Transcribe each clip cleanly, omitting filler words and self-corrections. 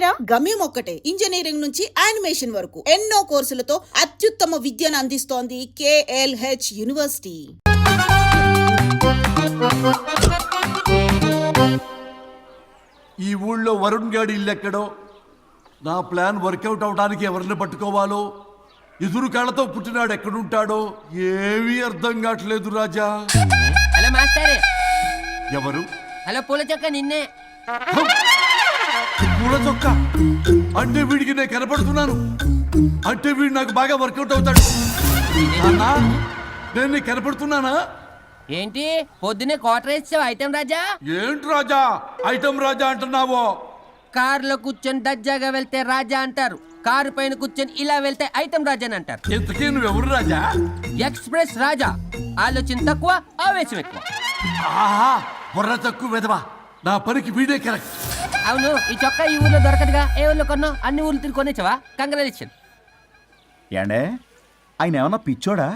పేరా? గమ్యం ఒక్కటే, ఇంజనీరింగ్ నుంచి యానిమేషన్ వరకు ఎన్నో కోర్సులతో అత్యుత్తమ విద్యను అందిస్తోంది KLH యూనివర్సిటీ. ఈ ఊళ్ళో వరుణ్ గాడి ఇల్లు ఎక్కడో, నా ప్లాన్ వర్కౌట్ అవడానికి ఎవరిని పట్టుకోవాలో, ఎదురు కాళ్ళతో పుట్టినాడు ఎక్కడుంటాడో ఏమీ అర్థం కావట్లేదు రాజా. Hello master. ఎవరు? హలో పూల చొక్క నిన్నే. పూల చొక్క అంటే వీడికి నేను కనపడుతున్నాను, అంటే వీడు నాకు బాగా వర్కౌట్ అవుతాడు. అన్నా, నేను నీకు కనపడుతున్నానా? ఏంటి పొద్దునే క్వార్టర్ ఇచ్చావు ఐటమ్ రాజా? ఏంటి రాజా ఐటమ్ రాజా అంటున్నావో? కారులో కూర్చొని దజ్జాగా వెళ్తే రాజా అంటారు, కారు పైన కూర్చొని ఇలా వెళ్తే ఐటమ్ రాజా అని అంటారు. ఇంతకీ నువ్వెవరు రాజా? ఎక్స్ప్రెస్ రాజా. ఆలోచన తక్కువ, ఆవేశం ఎక్కువ. ఆహా, బుర్ర తక్కువ వెదవా, నా పనికి వీడే కరెక్ట్. అవును, ఈ చొక్కా ఈ ఊర్లో దొరకదుగా, ఏ ఊర్లో కొన్నావు? అన్ని ఊర్లు తిరిగి కొనేచ్చావా? కంగ్రాచులేషన్. ఏండే ఆయన ఏమన్నా పిచ్చోడా?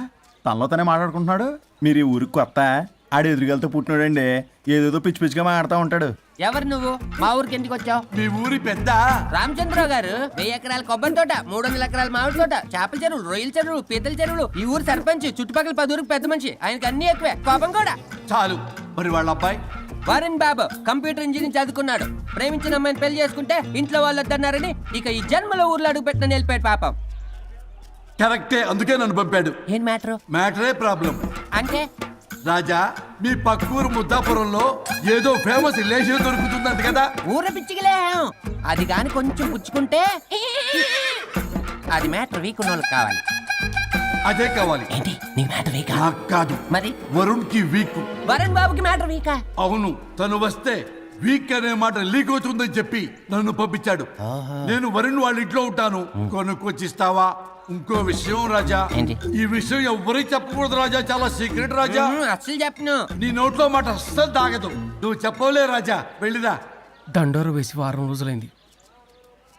తనలో తనే మాట్లాడుకుంటున్నాడు. మీరు ఈ ఊరికి కొత్త, ఆడు ఎదురుగలతో పుట్టినాడండి, ఏదేదో పిచ్చి పిచ్చిగా మాట్లాడుతూ ఉంటాడు. ఎవరు నువ్వు? మా ఊరికి ఎందుకు వచ్చావు? మీ ఊరి పెద్ద రామచంద్రరావు గారు 1000 ఎకరాల కొబ్బరి తోట, 300 ఎకరాల మామిడి తోట, చేపల చెరువులు, రొయ్యల చెరువులు, పీతల చెరువులు, ఈ ఊరు సర్పంచ్, చుట్టుపక్కల 10 ఊరికి పెద్ద మనిషి. ఆయనకి అన్ని ఎక్కువే, కోపం కూడా. చాలు. మరి వాళ్ళ అబ్బాయి వరుణ్ బాబు కంప్యూటర్ ఇంజనీరింగ్ చదువుకున్నాడు. ప్రేమించిన అమ్మాయిని పెళ్లి చేసుకుంటే ఇంట్లో వాళ్ళు వద్దన్నారని ఇక ఈ జన్మలో ఊర్లో అడుగు పెట్టిన నిలిపాడు పాపం. కరెక్టే, అందుకే నన్ను పంపాడు. ఏం మ్యాటర్? మ్యాటరే ప్రాబ్లం. అంటే రాజా, మీ పక్కూరు ముద్దాపురంలో ఏదో ఫేమస్ రిలేషన్ దొరుకుతుందంట కదా? ఊర పిచ్చికిలే, అది గాని కొంచెం పుచ్చుకుంటే అది మ్యాటర్ వీక్ ఉన్న వాళ్ళకి కావాలి. అదే కావాలి. ఏంటి నీ మ్యాటర్ వీకా? నాకు కాదు, మరి వరుణ్ కి వీక్. వరుణ్ బాబుకి మ్యాటర్ వీకా? అవును, తను వస్తే వీక్ అనే మాట లీక్ అవుతుందని చెప్పి నన్ను పంపించాడు. నేను వరుణ్ వాళ్ళ ఇంట్లో ఉంటాను, కొనుక్కొచ్చిస్తావా? ఇంకో విషయం రాజా, ఏంటి? ఈ విషయం ఎవరికి చెప్పకూడదు రాజా, చాలా సీక్రెట్ రాజా. అస్సలు చెప్పను. నీ నోట్లో మాట అస్సలు తాగదు. నువ్వు చెప్పవలే రాజా, వెళ్ళిరా. దండోరు వేసి వారం రోజులైంది,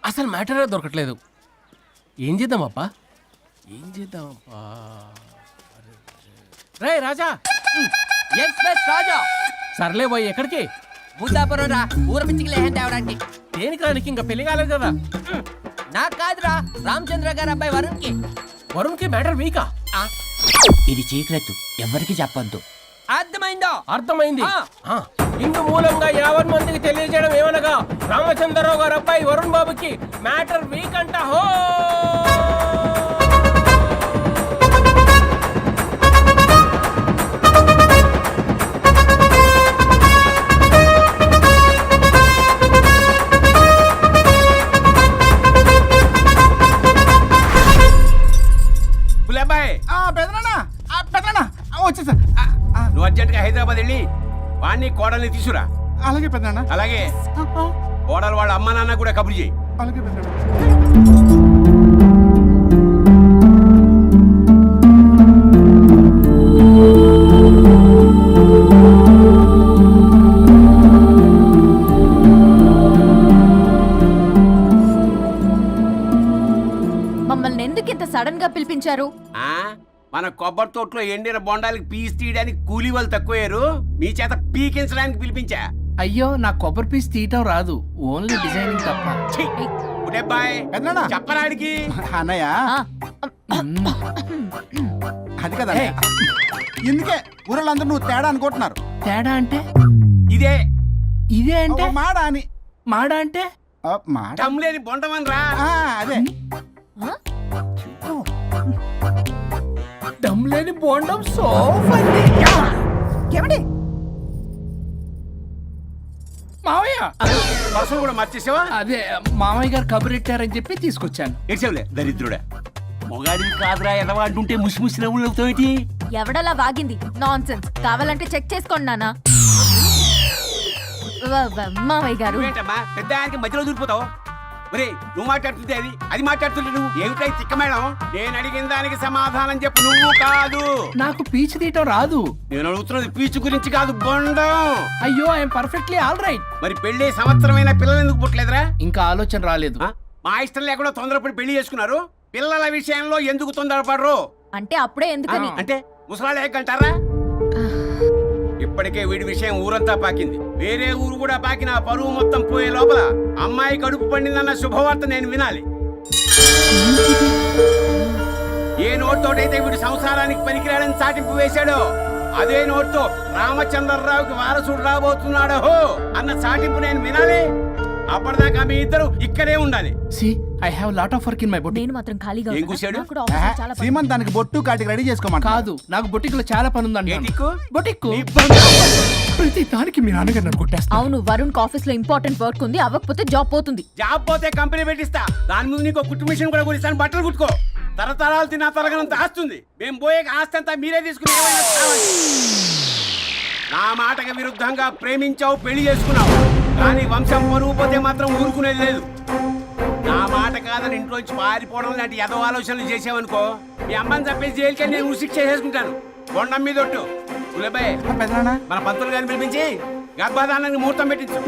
అసలు మ్యాటరే దొరకట్లేదు. ఏం చేద్దామప్పా? రే రాజా. ఎక్స్ప్రెస్ రాజా. సర్లే పోయి ఎక్కడికి? ముద్దాపురం రా, ఊర పిచ్చికిలే తేవడానికి. దేనికి రానికి? ఇంకా పెళ్లి కాలేదు కదా. నాకు కాదురా, రామచంద్ర గారు అబ్బాయి వరుణ్ కి. వరుణ్కి మ్యాటర్ వీకా? ఇది సీక్రెట్, ఎవరికి చెప్పొద్దు. అర్థమైందో? అర్థమైంది. ఇందు మూలంగా 50 మందికి తెలియజేయడం ఏమనగా, రామచంద్రరావు గారు అబ్బాయి వరుణ్ బాబుకి మ్యాటర్ వీక్ అంట. హో వచ్చేసా. నువ్వు అర్జెంట్గా హైదరాబాద్ వెళ్ళి వాణ్ణి కోడల్ని తీసుకురా. అలాగే పెద్దనా. అలాగే కోడలు వాళ్ళ అమ్మ నాన్న కూడా కబురు చేయి. అలాగే పెద్దనా. మమ్మల్ని ఎందుకు ఇంత సడన్ గా పిలిపించారు? మన కొబ్బరి తోటలో ఎండిన బొండాలకి పీస్ తీయడానికి కూలీ వాళ్ళు తక్కువయ్యారు, మీ చేత పీకించడానికి పిలిపించా. అయ్యో, నా కొబ్బరి పీస్ తీయటం రాదు, ఓన్లీ డిజైనింగ్ తప్ప. చెప్పరాడికి అన్నయ్య అది కదా, ఇందుకే ఊరలందరూ నువ్వు తేడా అనుకుంటున్నారు. తేడా అంటే? ఇదే ఇదే అంటే మాడ అని. మాడ అంటే లేని బొండమని రా. అదే దమ్ లేని బోండం. ఏమండి మావయ్య, పర్సలు కూడా మర్చేసావా? అదే మామయ్య గారు కబురెట్టారని చెప్పి తీసుకొచ్చాను. ఏడ్చావులే దరిద్రుడా. మొగాడివి కాదురా ఎదవా అంటుంటే ముసి ముసి నవ్వులు అవుతావేటి? ఎవడలా వాగింది? Nonsense. కావాలంటే చెక్ చేసుకోండి నాన్న. మామయ్య గారు. ఏంటమ్మా పెద్ద ఆయనకి మధ్యలో దూరిపోతావు? ఒరే, నువ్వు మాట్లాడుతుంటే అది మాట్లాడుతుంటే నువ్వు ఏమిటై తిక్క మేడం? నేను అడిగిన దానికి సమాధానం చెప్పు. నువ్వు కాదు. నాకు పీచు తీయటం రాదు. నేను అడుగుతున్నది పీచు గురించి కాదు, బొండం. అయ్యో, ఐఎమ్ పర్ఫెక్ట్లీ ఆల్ రైట్. మరి పెళ్లి సంవత్సరమైన పిల్లలు ఎందుకు పుట్టలేదురా? ఇంకా ఆలోచన రాలేదు. మా ఇష్టం లేకుండా తొందరపడి పెళ్లి చేసుకున్నారు. పిల్లల విషయంలో ఎందుకు తొందరపడరు? అంటే అప్పుడే ఎందుకని? అంటే ముసలాళ్ళు ఏకంటారా? ఇప్పటికే వీడి విషయం ఊరంతా పాకింది. వేరే ఊరు కూడా పాకిన ఆ పరువు మొత్తం పోయే లోపల అమ్మాయి కడుపు పండిందన్న శుభవార్త నేను వినాలి. ఏ నోట్తోటైతే వీడు సంసారానికి పనికిరాడని చాటింపు వేశాడో అదే నోట్తో రామచంద్రరావుకి వారసుడు రాబోతున్నాడో అన్న చాటింపు నేను వినాలి. అప్పటిదాకా మీ ఇద్దరు ఇక్కడే ఉండాలి. See I have lot of work in my boutique. నేను మాత్రం ఖాళీగా ఏం ఉన్నానా? కూశాడు? నాకు కూడా ఆఫీస్లో చాలా పని. సీమంత్ దానికి బొట్టు కాటికి రెడీ చేసుకోమంట. కాదు, నాకు బొటిక్ లో చాలా పని ఉందండి. ఏటిక్కు? బొటిక్ నీ బంధు. ప్రతి దానికి మీ నాన్నగారు నన్ను కొట్టేస్తా. అవును, వరుణ్ ఆఫీస్ లో ఇంపార్టెంట్ వర్క్ ఉంది, అవ్వకపోతే జాబ్ పోతుంది. జాబ్ పోతే కంపెనీ పెట్టిస్తా. దాని ముందు నీకు కుట్టు మిషన్ కూడా కురిస్తాను. బట్టలు కుట్టుకో. తరతరాలు తిన్నా తరగనంత ఆస్తుంది. మేము పోయే ఆస్తి అంతా మీరే తీసుకుని ఏమైనా కావాలి. నా మాటకి విరుద్ధంగా ప్రేమించావు, పెళ్లి చేసుకున్నావు, కానీ వంశం పరువు పోతే మాత్రం ఊరుకునేది లేదు. నా మాట కాదని ఇంట్లోంచి పారిపోవడం లాంటి ఎదో ఆలోచనలు చేసావనుకో, మీ అమ్మని చంపేసి జైలుకి నేను ఉసిక్ చేసేసుకుంటాను. కొండం మీద ఒట్టు. ఉలబాయ్, పెద్దనాన్న మన పంతులు గారిని పిలిపించి గర్భాధానానికి ముహూర్తం పెట్టించు.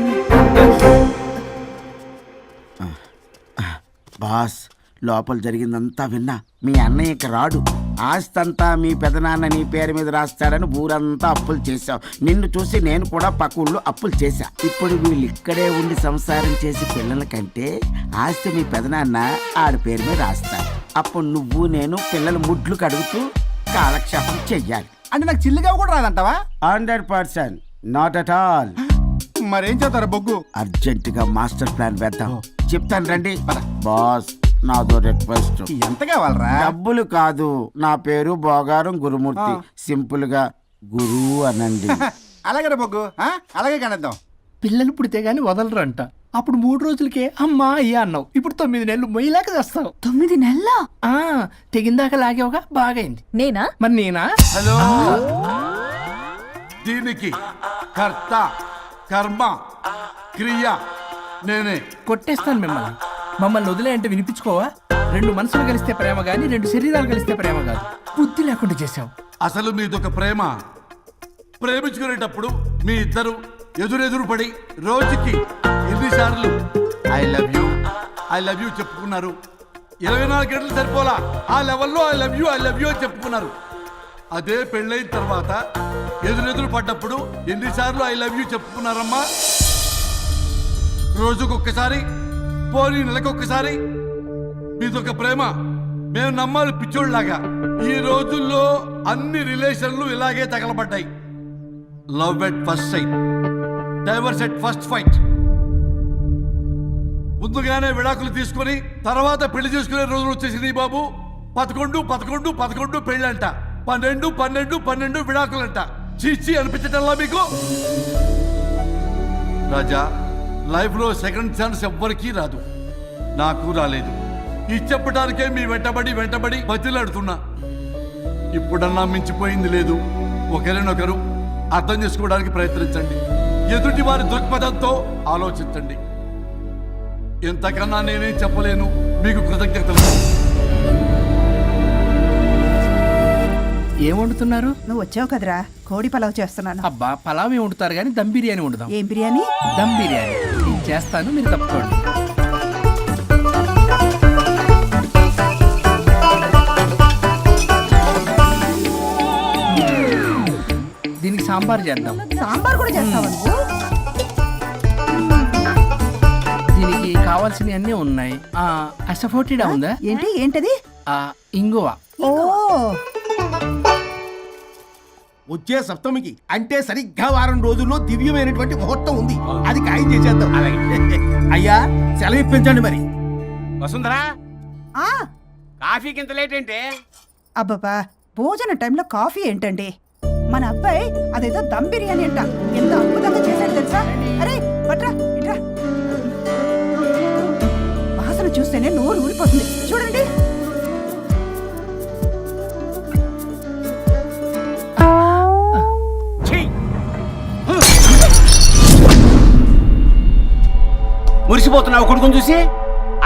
బాస్, లోపల జరిగిందంతా విన్నా. మీ అన్నయ్యకి రాడు, ఆస్తంతా మీ పెదనాన్న నీ పేరు మీద రాస్తాడని ఊరంతా అప్పులు చేశావు. నిన్ను చూసి నేను కూడా పక్క ఊళ్ళో అప్పులు చేశా. ఇప్పుడు వీళ్ళు ఇక్కడే ఉండి సంసారం చేసి పిల్లల కంటే ఆస్తి మీ పెదనాన్న ఆడి పేరు మీద రాస్తాడు. అప్పుడు నువ్వు నేను పిల్లల ముడ్లు కడుగుతూ కాలక్షేపం చెయ్యాలి. అంటే నాకు చిల్లిగా కూడా రాదంటావా? 100% నాట్ అట్ ఆల్. మరేం చేస్తారు బొగ్గు? అర్జెంటుగా మాస్టర్ ప్లాన్ వేద్దాం. చెప్తాను రండి. బాస్, నాదో రిక్వెస్ట్. ఎంత కావాలరా? డబ్బులు కాదు, నా పేరు బోగారం గురుమూర్తి. సింపుల్ గా గురు అనండి. అలాగే బొగ్గు, అలాగే కనేద్దాం. పిల్లలు పుడితే గానీ వదలరు అంట. అప్పుడు 3 రోజులకే అమ్మా అయ్యా అన్నావు. ఇప్పుడు 9 నెలలు మొయ్యలాక చేస్తావు. 9 నెలల తెగిందాక లాగేవగా, బాగైంది. నేనా? మరి నేనా? హలో, దీనికి కర్త కర్మ క్రియ నేనే. కొట్టేస్తాను మిమ్మల్ని. మమ్మల్ని వదిలే అంటే వినిపించుకోవా? 2 మనసులు కలిస్తే ప్రేమ గాని 2 శరీరాలు కలిస్తే ప్రేమ కాదు. బుద్ధి లేకుండా చేసావు. అసలు మీదొక ప్రేమ. ప్రేమించుకునేటప్పుడు మీ ఇద్దరు ఎదురెదురు పడి రోజుకి ఎన్నిసార్లు ఐ లవ్ యూ చెప్పుకున్నారు? 24 గంటలు సరిపోలా. ఆ లెవెల్లో ఐ లవ్ యూ అని చెప్పుకున్నారు. అదే పెళ్ళైన తర్వాత ఎదురెదురు పడ్డప్పుడు ఎన్నిసార్లు ఐ లవ్ యూ చెప్పుకున్నారమ్మా? రోజుకొక్కసారి, పోనీ నెలకొక్కసారి. మీదొక ప్రేమ. మేము నమ్మాలి పిచ్చోళ్ళలాగా. ఈ రోజుల్లో అన్ని రిలేషన్లు ఇలాగే తగలబడ్డాయి. Love at first sight, divorce at first fight. ముందుగానే విడాకులు తీసుకొని తర్వాత పెళ్లి చేసుకునే రోజులు వచ్చేసింది బాబు. 11 పెళ్ళంట, 12 విడాకులంట. చీచి అనిపించటల్లా మీకు? రాజా, లైఫ్ లో సెకండ్ ఛాన్స్ ఎవ్వరికీ రాదు. నాకు రాలేదు. ఈ చెప్పడానికే మీ వెంటబడి బతిలాడుతున్నా. ఇప్పుడన్నా మించిపోయింది లేదు. ఒకరినొకరు అర్థం చేసుకోవడానికి ప్రయత్నించండి. ఎదుటి వారి దృక్పథంతో ఆలోచించండి. ఎంతకన్నా నేనేం చెప్పలేను. మీకు కృతజ్ఞతలు. ఏం వండుతున్నారు? నువ్వు వచ్చావు కదరా, కోడి పలావ్ చేస్తున్నాను. అబ్బా, పలావ్ ఏం వండుతారు కానీ దమ్ బిర్యానీ వండుదాం. ఏం బిర్యానీ? దమ్ బిర్యానీ. నేను చేస్తాను, మీరు తప్పుకోండి. దీనికి సాంబార్ చేద్దాం. సాంబార్ కూడా చేస్తావా నువ్వు? దీనికి కావాల్సినవి అన్నీ ఉన్నాయి. అసఫోటిడా ఉందా? ఏంటది? ఇంగువ. ఓ, వచ్చే సప్తమికి అంటే సరిగ్గా వారం రోజుల్లో దివ్యమైనటువంటి ముహూర్తం ఉంది. అది ఖాయం చేసేద్దాం. అయ్యా, సెలవు ఇప్పించండి మరి. వసుంధరా, ఆ, కాఫీకి ఇంత లేట్ ఏంటే? అబ్బబ్బా, భోజన టైంలో కాఫీ ఏంటండి? మన అబ్బాయి అదేదో దమ్ బిర్యానీ అంట, ఎంత అద్భుతంగా చేశాడు తెలుసా? అరే పట్రా, ఇట్రా. వాసన చూస్తేనే నోరు ఊరిపోతుంది. చూడండి. మురిసిపోతున్నావు కొడుకుని చూసి?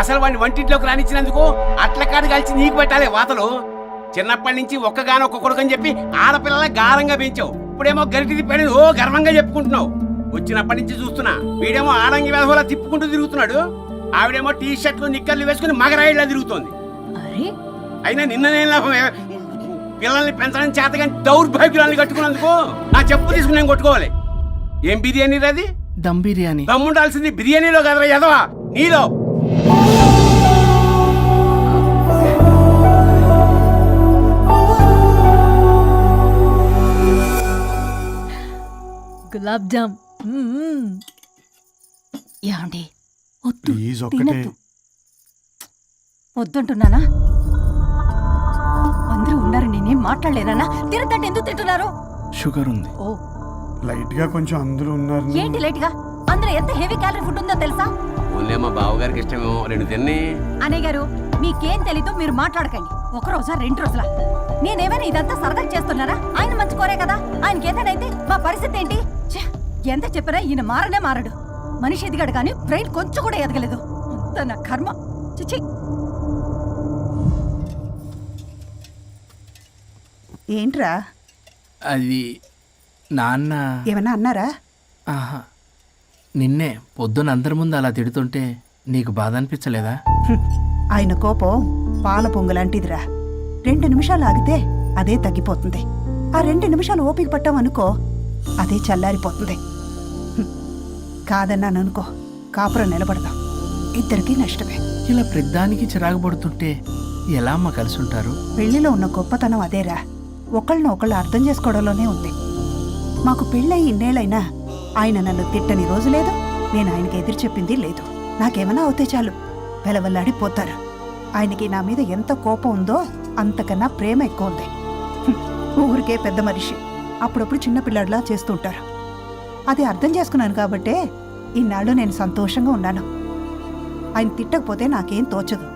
అసలు వాడిని వంటింట్లోకి రానిచ్చినందుకు అట్లకాడు కలిసి నీకు పెట్టాలి వాతలు. చిన్నప్పటి నుంచి ఒక్కగానొక్క కొడుకు అని చెప్పి ఆడపిల్లల గారంగా పెంచావు. ఇప్పుడేమో గరిటి తిప్పాడని ఓ గర్వంగా చెప్పుకుంటున్నావు. వచ్చినప్పటి నుంచి చూస్తున్నా, వీడేమో ఆడంగి వెధవలా తిప్పుకుంటూ తిరుగుతున్నాడు. ఆవిడేమో టీ షర్ట్లు నిక్కర్లు వేసుకుని మగరాయిలా తిరుగుతోంది. అయినా నిన్ననే లాభం, పిల్లల్ని పెంచడం చేత కానీ దౌర్భాగ్యురాన్ని కట్టుకున్నందుకు నా చెప్పు తీసుకుని నేను కొట్టుకోవాలి. ఏం బిర్యానీ అది? దమ్ బిర్యానీ. దమ్ముండాల్సింది బిర్యానీలో కదరా ఎదవా, నీలో. గులాబ్ జామ్. ఏమండి వద్దు, ప్లీజ్ ఒక్కటే. తినద్దు. వద్దంటున్నానా? అందరూ ఉన్నారు, నేనేం మాట్లాడలేనా? తినద్దంటే ఎందుకు తింటున్నారు? షుగర్ ఉంది. ఓ లైట్ గా కొంచెం అందరూ ఉన్నారు. ఏంటి లేట్ గా? అందులో ఎంత హెవీ క్యాలరీ ఫుడ్ ఉందో తెలుసా? ఓన్లే మా బావగారికి ఇష్టమేమో, 2 తిన్ని. అన్నయ్య గారు, మీకేం తెలీదో మీరు మాట్లాడకండి. ఒక రోజా 2 రోజులా? నేనేమైనా ఇదంతా సరదా చేస్తున్నారా? ఆయన మంచి కోరే కదా. ఆయనకి ఏదైతే మా పరిస్థితి ఏంటి? ఛే, ఎంత చెప్పినా ఈయన మారనే మారడు. మనిషి ఎదిగాడు కానీ బ్రెయిన్ కొంచెం కూడా ఎదగలేదు. అంత నా కర్మ. చిచి. ఏంట్రా? అది నాన్న. ఏమన్నా అన్నారా? ఆహా, నిన్నే పొద్దున అందరి ముందు అలా తిడుతుంటే నీకు బాధ అనిపించలేదా? ఆయన కోపం పాల పొంగులాంటిదిరా. 2 నిమిషాలు ఆగితే అదే తగ్గిపోతుంది. ఆ 2 నిమిషాలు ఓపిక పట్టామనుకో, అదే చల్లారిపోతుంది. కాదన్నాననుకో, కాపురం నిలబడదాం. ఇద్దరికీ నష్టమే. ఇలా ప్రతిదానికి చిరాకు పడుతుంటే ఎలా అమ్మ కలిసి ఉంటారు? పెళ్లిలో ఉన్న గొప్పతనం అదేరా. ఒకళ్ళని ఒకళ్ళు అర్థం చేసుకోవడంలోనే ఉంది. మాకు పెళ్ళయి ఇన్నేళ్ళైనా ఆయన నన్ను తిట్టని రోజు లేదు, నేను ఆయనకి ఎదురు చెప్పింది లేదు. నాకేమైనా అవుతే చాలు వెలవల్లాడిపోతారు. ఆయనకి నా మీద ఎంత కోపం ఉందో అంతకన్నా ప్రేమ ఎక్కువ ఉంది. ఊరికే పెద్ద మనిషి, అప్పుడప్పుడు చిన్నపిల్లాడిలా చేస్తుంటారు. అది అర్థం చేసుకున్నాను కాబట్టే ఇన్నాళ్ళు నేను సంతోషంగా ఉన్నాను. ఆయన తిట్టకపోతే నాకేం తోచదు.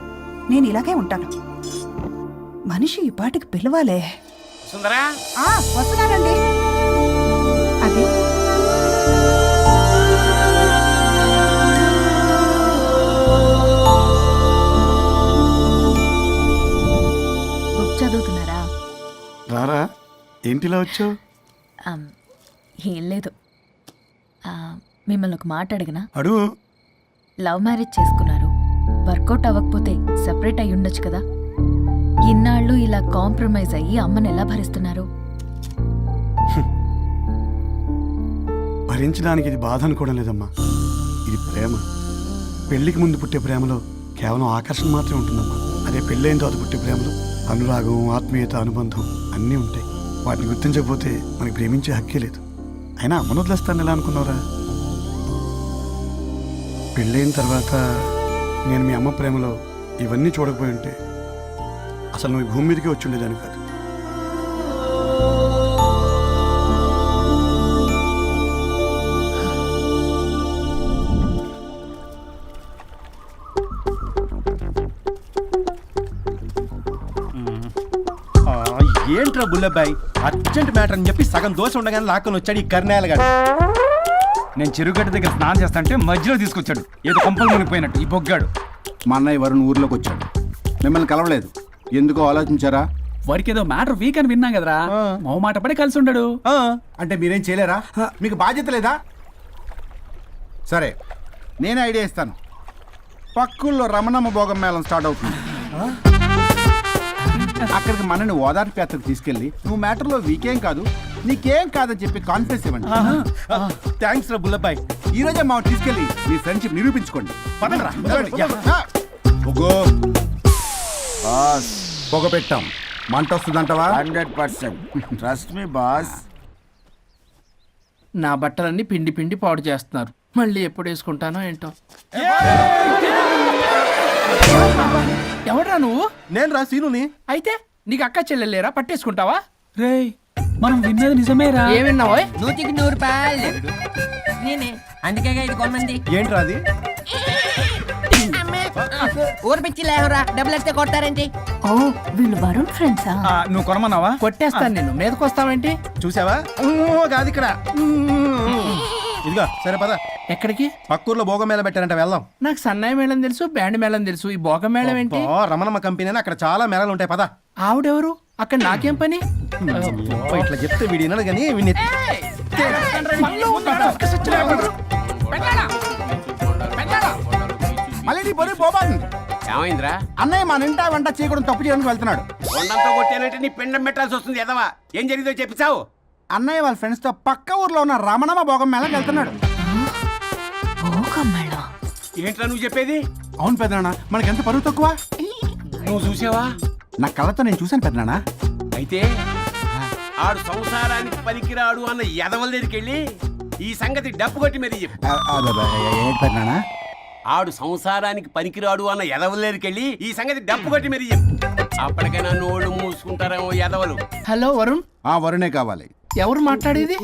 నేను ఇలాగే ఉంటాను. మనిషి ఈ పాటికి పిలవాలే. సుందరా, వస్తున్నానండి. అది బుక్ చదువుతున్నారా? రారా, ఏంటిలా వచ్చావు? ఏం లేదు. మిమ్మల్ని ఒక మాట అడిగినా? అడుగు. లవ్ మ్యారేజ్ చేసుకున్నారు, వర్కౌట్ అవ్వకపోతే సెపరేట్ అయి ఉండొచ్చు కదా. ఇన్నాళ్ళు ఇలా కాంప్రమైజ్ అయ్యి అమ్మని ఎలా భరిస్తున్నారు? భరించడానికి ఇది బాధ అనుకోవడం లేదమ్మా, ఇది ప్రేమ. పెళ్లికి ముందు పుట్టే ప్రేమలో కేవలం ఆకర్షణ మాత్రమే ఉంటుందమ్మా. అదే పెళ్ళైన తర్వాత పుట్టే ప్రేమలో అనురాగం, ఆత్మీయత, అనుబంధం అన్నీ ఉంటాయి. వాటిని గుర్తించకపోతే మనకి ప్రేమించే హక్కే లేదు. అయినా అమ్మను వదిలేస్తాను ఎలా అనుకున్నావురా? పెళ్ళైన తర్వాత నేను మీ అమ్మ ప్రేమలో ఇవన్నీ చూడకపోయి ఉంటే అసలు నువ్వు ఈ భూమి మీదకే వచ్చి ఉండేదాన్ని కాదు. ఏంట్రా బుల్లబ్బాయి, అర్జెంట్ మ్యాటర్ అని చెప్పి సగం దోశ ఉండగానే లాక్కొని వచ్చాడు ఈ కర్ణాలగాడు. నేను చెరుగడ్డ దగ్గర స్నానం చేస్తాంటే మధ్యలో తీసుకొచ్చాడు, ఏదో కొంపలు మునిగిపోయినట్టు ఈ బొగ్గాడు. మా అన్నయ్య వరుణ్ ఊర్లోకి వచ్చాడు, మిమ్మల్ని కలవలేదు. ఎందుకో ఆలోచించారా? వారికి ఏదో మ్యాటర్ వీక్ అని విన్నాం కదరా, మాట పడి కలిసి ఉండడు. అంటే మీరేం చేయలేరా? మీకు బాధ్యత లేదా? సరే, నేనే ఐడియా ఇస్తాను. పక్కుల్లో రమణమ్మ భోగం మేళం స్టార్ట్ అవుతుంది. అక్కడికి మనని ఓదార్పు యాత్రకు తీసుకెళ్ళి నువ్వు మ్యాటర్లో వీకేం కాదు, నీకేం కాదని చెప్పి కాన్ఫిడెన్స్ ఇవ్వండి. థ్యాంక్స్ రా బుల్లబ్బాయ్, ఈ రోజే మా తీసుకెళ్ళి మీ ఫ్రెండ్షిప్ నిరూపించుకోండి. పొగ పెట్టాం, మంట వస్తుందంటవా? 100% ట్రస్ట్ మీ బాస్. నా బట్టలన్నీ పిండి పిండి పాడు చేస్తున్నారు. మళ్ళీ ఎప్పుడు వేసుకుంటానో ఏంటో. ఎవడ్రా నువ్వు? నేను రా సీనుని. అయితే నీకు అక్క చెల్లెలేరా? పట్టేసుకుంటావా? రేయ్, మనం విన్నది నిజమేరా. ఏం విన్నావో? 100కి 100 రూపాయలు నేనే, అందుకే ఇది కొమ్మంది. ఏంట్రా అది? ఊరు పిచ్చి లేవరా, డబ్బులు వస్తే కొడతారేంటి? ఓ, వీళ్ళు వరుణ్ ఫ్రెండ్సా? నువ్వు కొనమన్నావా? కొట్టేస్తాను నేను. మీదకొస్తావేంటి? చూసావా? కాదు ఇక్కడ. ఇదిగో సరే పద. ఎక్కడికి? పక్కూర్లో భోగం మేళ పెట్టారంట, వెళ్దాం. నాకు సన్నాయి మేళం తెలుసు, బ్యాండ్ మేళం తెలుసు, ఈ బోగ మేళం ఏంటి? రమణమ్మ కంపెనీ అని అక్కడ చాలా మేళలు ఉంటాయి, పద. ఆవిడెవరు? అక్కడ నాకేం పని? ఇట్లా చెప్తే వీడి వినడు కానీ విని. మళ్ళీ నీ పొరి పోబాను. ఏమైందిరా? అన్నయ్య మన ఇంటా వెంట చేయకూడదు తప్పు చేయడానికి వెళ్తున్నాడు. కొండంతో కొట్టానంటే నీ పిండం పెట్టాల్సి వస్తుంది ఎదవా. ఏం జరిగిందో చెప్పిస్తావు? అన్నయ్య వాళ్ళ ఫ్రెండ్స్ తో పక్క ఊర్లో ఉన్న రమణమ్మ భోగం మేళకి వెళ్తున్నాడు. ఏంట్రా నువ్వు చెప్పేది? అవును పెద్దనాన్న, మనకి ఎంత పరువు తక్కువ. నువ్వు చూసావా? నా కళ్ళతో నేను చూశాను పెద్దనాన్న. అయితే ఆడు సంసారానికి పనికిరాడు అన్న ఎదవల దగ్గరికి వెళ్ళి ఈ సంగతి డప్పు కొట్టి మరీ చెప్పు. ఏంటి పెద్దనాన్న? ఆడు సంసారానికి పనికిరాడు అన్న ఎదవల దగ్గరికి వెళ్ళి ఈ సంగతి డప్పు కొట్టి మరీ చెప్పు. అప్పటికైనా నోళ్ళు మూసుకుంటారేమో ఎదవలు. హలో వరుణ్, ఆ వరుణే కావాలి. ఎవరు మాట్లాడేది?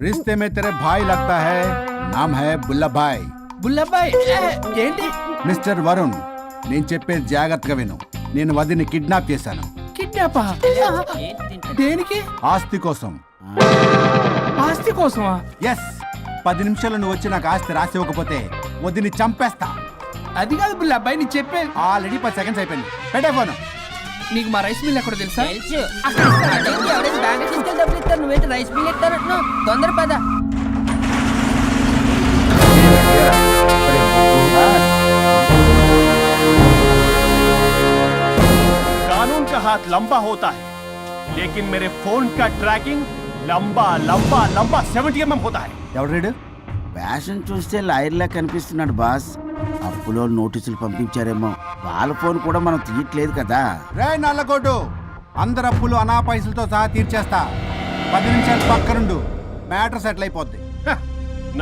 रिश्ते में तेरे भाई लगता है, नाम है बुल्लभाయ్. బుల్లబ్బాయ్ ఏంటి? మిస్టర్ వరుణ్, నేను చెప్పేది జాగ్రత్తగా విను. నేను వదిని కిడ్నాప్ చేశాను. కిడ్నాపా? దేనికి? ఆస్తి కోసం. ఆస్తి కోసమా? ఎస్, 10 నిమిషాలు నువ్వు వచ్చి నాకు ఆస్తి రాసి ఇవ్వకపోతే వదిని చంపేస్తా. అది కాదు బుల్లబ్బాయ్, నీ చెప్పే. ఆల్రెడీ 10 సెకండ్స్ అయిపోయింది. పెట్టే ఫోను. నీకు మా రైస్ మిల్ ఎక్కడ తెలుసా? తెలుసు. అదేంటి, ఎవరైనా బ్యాంక్ తీసుకెళ్ళి డబ్బులు ఇస్తారు, నువ్వేంటి రైస్ బిల్ ఇస్తారంటున్నావు? తొందర పద. कानून का हाथ लंबा होता है, लेकिन मेरे फोन का ट्रैकिंग लंबा लंबा लंबा 70 mm होता है. ఎవడు రీడు? ఫ్యాషన్ చూస్తే లాయర్లా కనిపిస్తున్నాడు బాస్. అప్పులో నోటీసులు పంపించారేమో, వాళ్ళ ఫోన్ కూడా మనం తీయట్లేదు కదా. రే నల్లగొడ్డు, అందరు అప్పులు అనా పైసలతో సహా తీర్చేస్తా. 10 నిమిషాలు పక్కనుండు, మ్యాటర్ సెటిల్ అయిపోద్ది.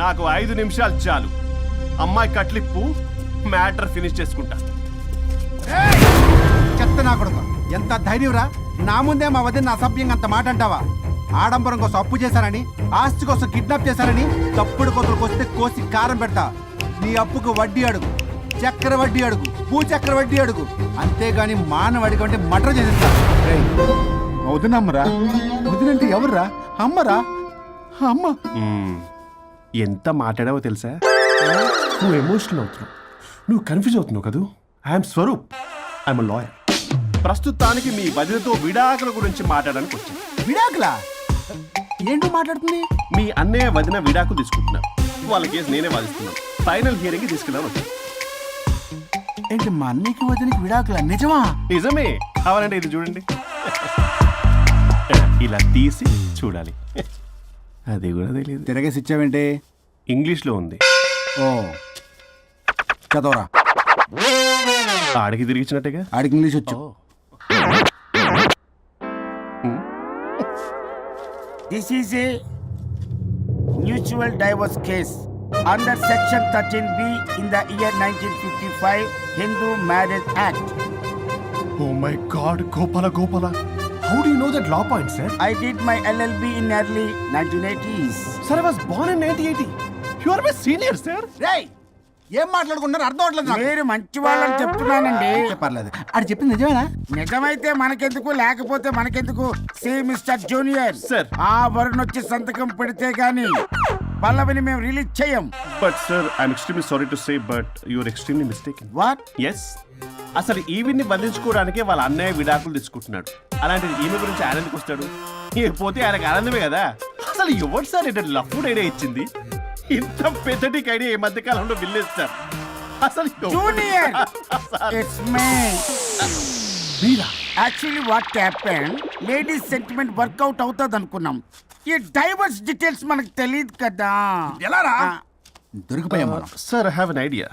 నాకు 5 నిమిషాలు చాలు. అమ్మాయి కట్లిప్పు, మ్యాటర్ ఫినిష్ చేసుకుంటా. చెత్త నా కొడుకు, ఎంత ధైర్యంరా! నా ముందే మా వదిన అసభ్యంగా అంత మాట అంటావా? ఆడంబరం కోసం అప్పు చేశారని, ఆస్తి కోసం కిడ్నాప్ చేశారని తప్పుడు కొత్తలకు వస్తే కోసి కారం పెడతా. నీ అప్పుకు వడ్డీ అడుగు, చక్కెర వడ్డీ అడుగు, భూచక్ర వడ్డీ అడుగు, అంతేగాని మానవ అడిగి అంటే మటర్ చేసేస్తా. వదినమ్మరా? వదినంటే ఎవర్రా? అమ్మరా? అమ్మ. ఎంత మాట్లాడావో తెలుసా? నువ్వు ఎమోషనల్ అవుతున్నావు, నువ్వు కన్ఫ్యూజ్ అవుతున్నావు కదూ. I'm Swaroop, I'm lawyer. ప్రస్తుతానికి మీ వదినతో విడాకుల గురించి మాట్లాడడానికి వచ్చాను. విడాకులా? ఏంటో మాట్లాడుతుంది? మీ అన్నయ్య వదిన విడాకులు తీసుకుంటున్నారు. వాళ్ళ కేసు నేనే వాదిస్తున్నాను. ఫైనల్ హియరింగ్ తీసుకెళ్ళాను వచ్చాను. ఏంటి మా అన్నయ్యకి వదినకి విడాకులా? నిజమా? నిజమే. కావాలంటే ఇది చూడండి, ఇలా తీసి చూడాలి. అది కూడా తెలియదు. తిరగేసి ఇచ్చావేంటి? ఇంగ్లీష్లో ఉంది. ఓ, చదవరా. ఆడికి తిరిగిచ్చినట్టుగా. ఆడికి ఇంగ్లీష్ వచ్చు. This is a mutual divorce case under section 13B in the year 1955 Hindu marriage act. Oh my God, Gopala. How do you know that law point, sir? I did my LLB in early 1980s. Sir, I was born in 1980. You are my senior, sir. రేయ్, ఏం మాట్లాడుకున్నారు అర్థం అవట్లేదు నాకు. మీరు మంచి వాళ్ళని చెప్తున్నానండి. పర్లేదు. అది చెప్పింది నిజమేనా? నిజమైతే మనకెందుకు, లేకపోతే మనకెందుకు? See mister junior, Sir. ఆ వరుణ్ వచ్చి సంతకం పెడితే గాని పల్లవిని మేము రిలీజ్ చేయం. But sir, I'm extremely sorry to say, but you are extremely mistaken. What? Yes. అసలు ఈవిని బంధించుకోవడానికే వాళ్ళ అన్నయ్య విడాకులు తీసుకుంటున్నాడు. అలాంటిది ఈమె గురించి ఆయన ఎందుకు వస్తాడు? పోతే ఆయనకు ఆనందమే కదా. అసలు ఎవరు సార్ ఇటు లఫ్డ్ ఐడియా ఇచ్చింది? ఇంత పెద్దటికి ఐడియా ఈ మధ్య కాలంలో విల్లేదు సార్. అసలు జూనియర్, ఇట్స్ మీ. మీరా? Actually what happen, ladies sentiment work out అవుతుంది అనుకున్నాం. ఈ డైవర్స్ డీటెయిల్స్ మనకు తెలియదు కదా. ఎలా రా? దొరికిపోయాం మనం. Sir, I have an idea.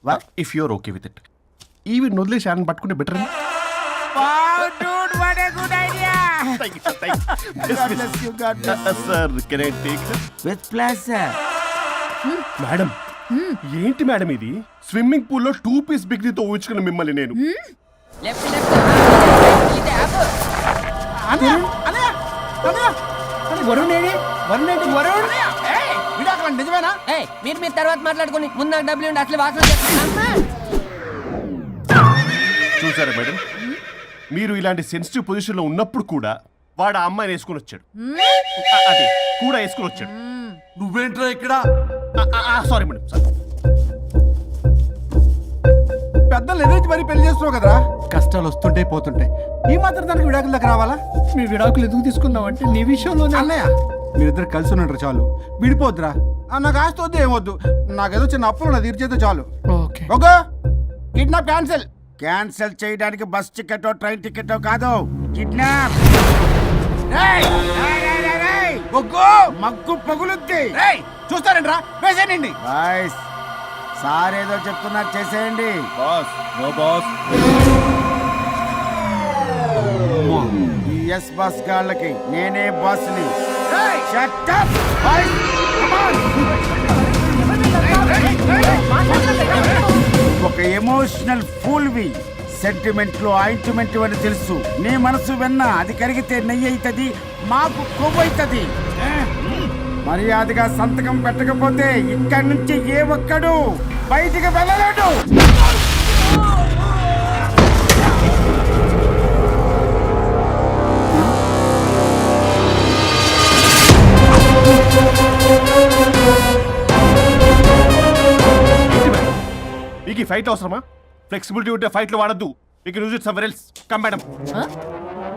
What? If you're okay with it, ఈవిని వదిలేసి ఆయన పట్టుకుంటే better. Wow, dude, what a good idea. God bless you, God bless you. Sir, can I take that? With pleasure. Madam, ఏంటి madam ఇది? Swimming pool లో 2 piece బిగ్నీతో ఊహించుకున్న మిమ్మల్ని నేను. Left left. ఇది యాప్. వరుణ్ ఏడి? వరుణ్ ఏంటి? వరుణ్ విడాకులు నిజమేనా? ఏయ్, మీరు తర్వాత మాట్లాడుకుని ముందు నాకు డబ్బులు ఉండి అసలు వాసన చేస్తున్నా. చూసారా మేడం, మీరు ఇలాంటి సెన్సిటివ్ పొజిషన్ లో ఉన్నప్పుడు కూడా వాడు ఆ అమ్మాయిని వేసుకుని వచ్చాడు. అదే కూడా వేసుకుని వచ్చాడు. నువ్వేంట్రా ఇక్కడ? Sorry madam, sorry. పెద్దలు ఎదురు మరి పెళ్లి చేస్తున్నావు కదరా. కష్టాలు వస్తుంటే పోతుంటాయి. ఈ మాత్రం దానికి విడాకుల దగ్గర రావాలా? మీ విడాకులు ఎందుకు తీసుకున్నావు అంటే నీ విషయంలోనే. అన్నయ్య, మీరిద్దరు కలిసి ఉన్నట్టు చాలు, విడిపోద్దురా. నాకు ఆస్తి వద్దు, ఏమొద్దు. నాకేదో చిన్న అప్పులు నా తీర్చేదో చాలు. Okay. Okay, kidnap cancel. Cancel చేయడానికి బస్ టికెటో ట్రైన్ టికెటో కాదు, కిడ్నాప్. మగ్గు పగులుద్ది. చూస్తారంట్రా, వేసేయండి. బాయ్స్, సార్ ఏదో చెప్తున్నారు, చేసేయండి. Boss no boss. ఈ ఎస్ బస్ గాళ్ళకి నేనే బాస్ని. Shut up, boys. Come on. ఒక ఎమోషనల్ ఫూల్వి. సెంటిమెంట్ లో ఆయింట్మెంట్ అని తెలుసు. నీ మనసు వెన్న, అది కరిగితే నెయ్యి అవుతుంది, మాకు కొవ్వు అవుతుంది. మర్యాదగా సంతకం పెట్టకపోతే ఇక్కడి నుంచి ఏ ఒక్కడు బయటికి వెళ్ళలేడు. మీకు ఈ ఫైట్ అవసరమా? ఫ్లెక్సిబిలిటీ ఉంటే ఫైట్లు వాడద్దు. మీకు use it somewhere else. Come madam.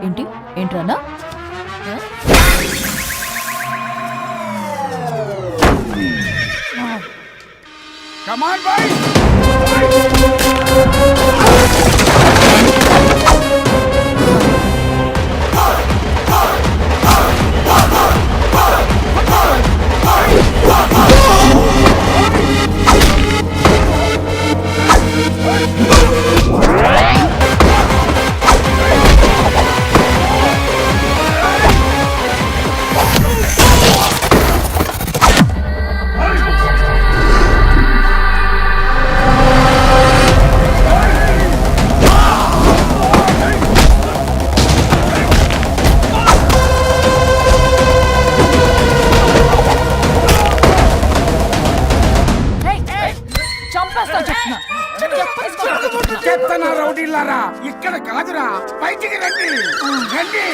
ఏంటి ఏంట్రన్నా? Come on, boys. చెత్తనా రౌడీలారా, ఇక్కడ కాదురా, బయటికి రండి రండి.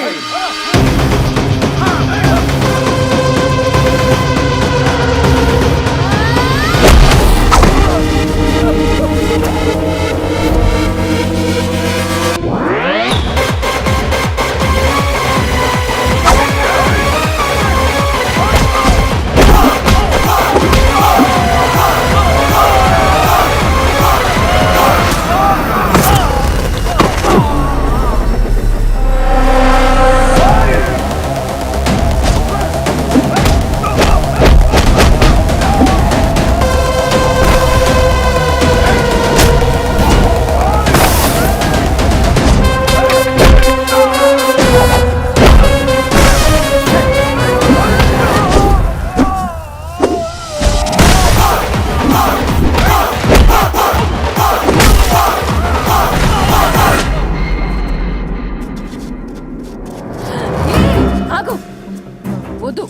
వద్దు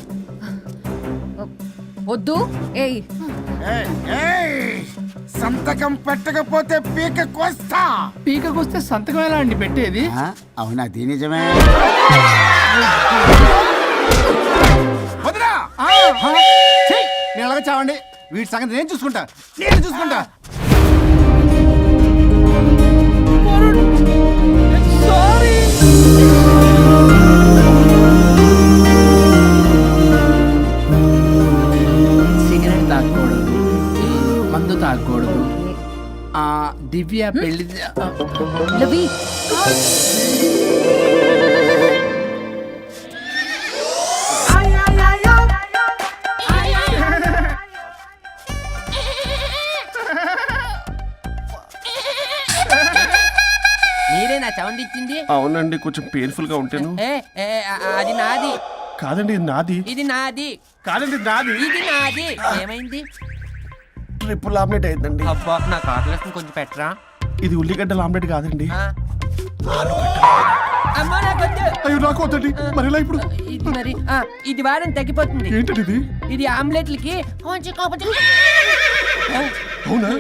వద్దు. ఏయ్ సంతకం పెట్టకపోతే పీక కోస్తా. పీకకొస్తే సంతకం ఎలా అండి పెట్టేది? అవునా, అది నిజమే. వదినా, నేను అలాగే చావండి. వీటి సంగతి నేను చూసుకుంటా. సిగరెట్ తాగకూడదు, మందు తాగకూడదు. దివ్య పెళ్లి లవి. మీరే నా సౌండ్ ఇచ్చింది? అవునండి, కొంచెం పెయిన్ఫుల్ గా ఉంటాను. అది నాది కాదండి, ఇది నాది. ఇది నాది కాదండి, నాది. ఇది నాది. ఏమైంది? ట్రిపుల్ ఆమ్లెట్ అయిందండి. అబ్బా, నాకు ఆకలిస్తుంది, కొంచెం పెట్టరా. ఇది ఉల్లిగడ్డల ఆమ్లెట్ కాదండి. అమ్మా నాకొద్దు. అయ్యో, నాకు వద్దండి. మరి ఇలా ఇప్పుడు ఇది మరి ఇది వారం తగ్గిపోతుంది. ఏంటండి ఇది? ఇది ఆమ్లెట్లకి కొంచెం అవునా?